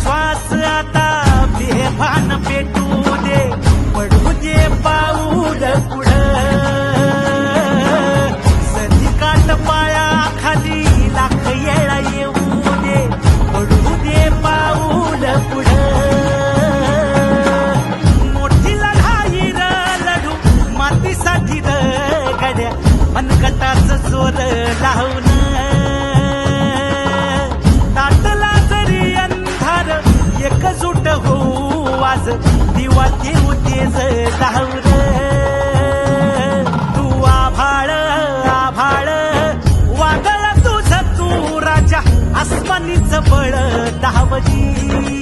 श्वास आता बेभान पेटू दे, पडू दे पाऊल पुढं, सरी काट पाया खाली लाख येळा येऊ दे, पडू दे पाऊल पुढं. मोठी लढाई र लढू मातीसाठी र गड्या, मनगटाच जोर लावून ताटला जरी अंधार एकजूट होऊ आज, दिवा देऊ तेज लावून. तू आभाळ आभाळ वादळ तुझ तू राजा, आसमानीच बळ दावली.